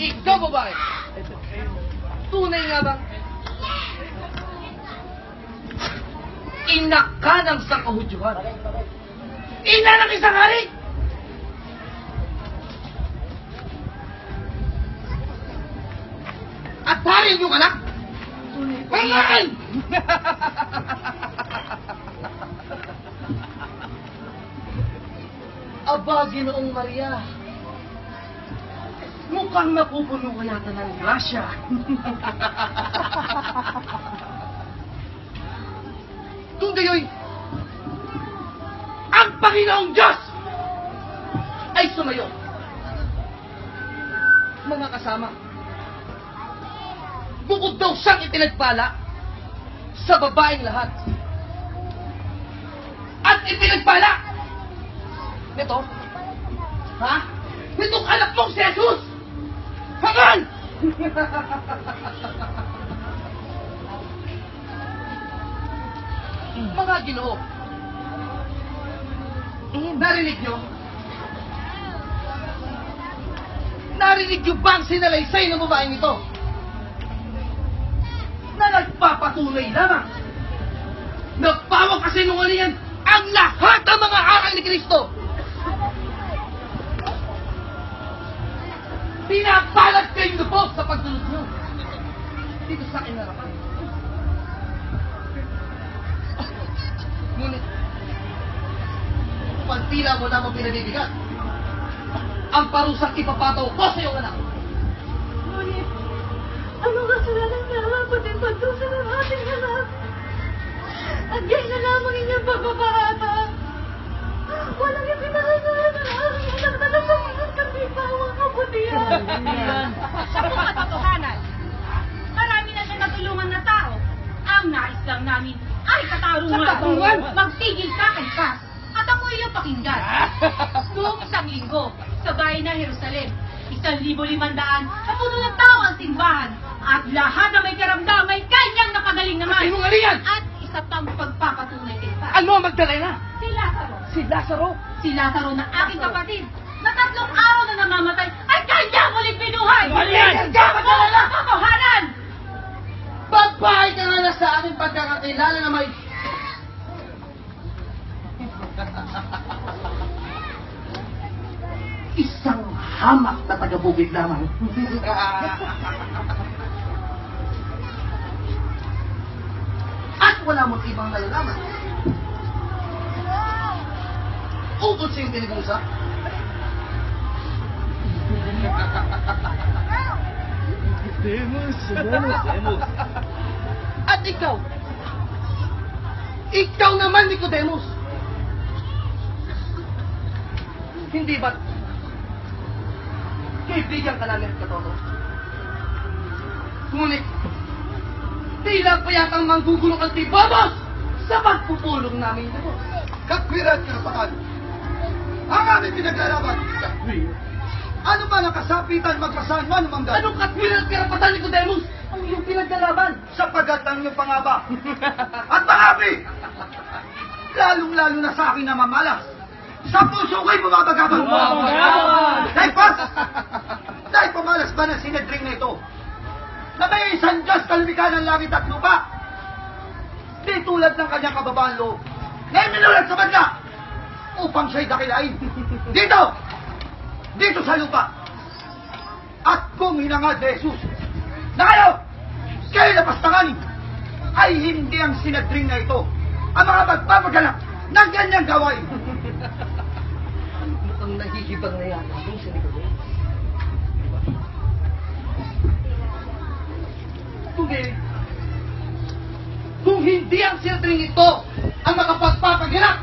Ikaw babae. Tunay nga bang ina ka ng sangkahudyuhan? Ina ng isang hari? At hari yung anak? Pangalan! Aba, Ginoong Maria. Mukhang napupuno ka yata ng grasya. Kung gayoy, ang Panginoong Diyos ay sumayo. Mga kasama, bukod daw siyang ipinagpala sa babaeng lahat. At ipinagpala nito, ha? Nitong anak mong si Jesus! Hangal! Mga Ginoo, narinig nyo? Narinig nyo ba ang sinalaysay ng babaeng ito? Na nagpapatunay lamang. Nagpawang kasinungalingan ang lahat ng mga aral ni Kristo. Pinapalag kayong lubos sa pagdulog nyo. Dito sa akin narapan. Ngunit, pag tila mo namang pinabibigat, ang parusang ipapataw ko sa iyong anak. Ngunit, anong kasalanan niya din pagdusa ng ating anak? At yan na lamang inyong pagbabarata. Walang ipinakasalanan ng aking anak na nasabihan kami bawang kabutihan. Sa mga katotohanan, marami na siya natulungan na tao. Ang nais lang namin ay katarungan. Magtigil ka kay Kas at ako iyong pakinggan. Noong isang linggo, sa bayan ng Jerusalem, 1,500 na puno ng tao ang simbahan. At lahat na may karamdam ay kanyang napagaling naman. Sinungalingan! At isa pang pagpapatunay kay Kas. Ano ang Magdalena? Si Lazaro. Si Lazaro? Si Lazaro na aking kapatid, na 3 araw na namamatay, ay kanya muling binuhay! Sinungalingan ka, Magdalena! Katotohanan! Babae ka nga na sa aking pagkakakilala na may... Isang hamak na taga-bukid lamang. At wala mo't ibang nalalaman. Ukot sa iyong pinag-uusap. Nicodemus. At ikaw? Ikaw naman, Nicodemus. Hindi ba't kaibigan ka namin, Katoto? Ngunit, tila pa yatang manggugulong ang tibabos sa pagpupulong namin ito. Katwiran at karapatan. Ang aming pinaglalaban. Ano ba nakasapitan magpasaan man ng mangga? Anong katwiran at karapatan, Nicodemus? Ang iyong pinaglalaban. Sapagat ang iyong pangaba. At pangabi! Lalong-lalo na sa akin na mamalas. Sa puso ko'y bumabagabag. Dahil pas! Dahil pamalas ba ng sinedring na ito? Na may isang Diyos kalimikan ng langit at lupa. Di tulad ng kanyang kababaan loob. Na iminulat sa banla upang siya'y dakilain. Dito! Dito sa lupa. At kung hinangad ni Jesus na kayo napastanganin, ay hindi ang sinadring na ito ang mga magpapaganap ng ganyang gawain. Mukhang nahihibang na yata itong si Nicodemus. Kung hindi ang sinadring ito ang makapagpapaganap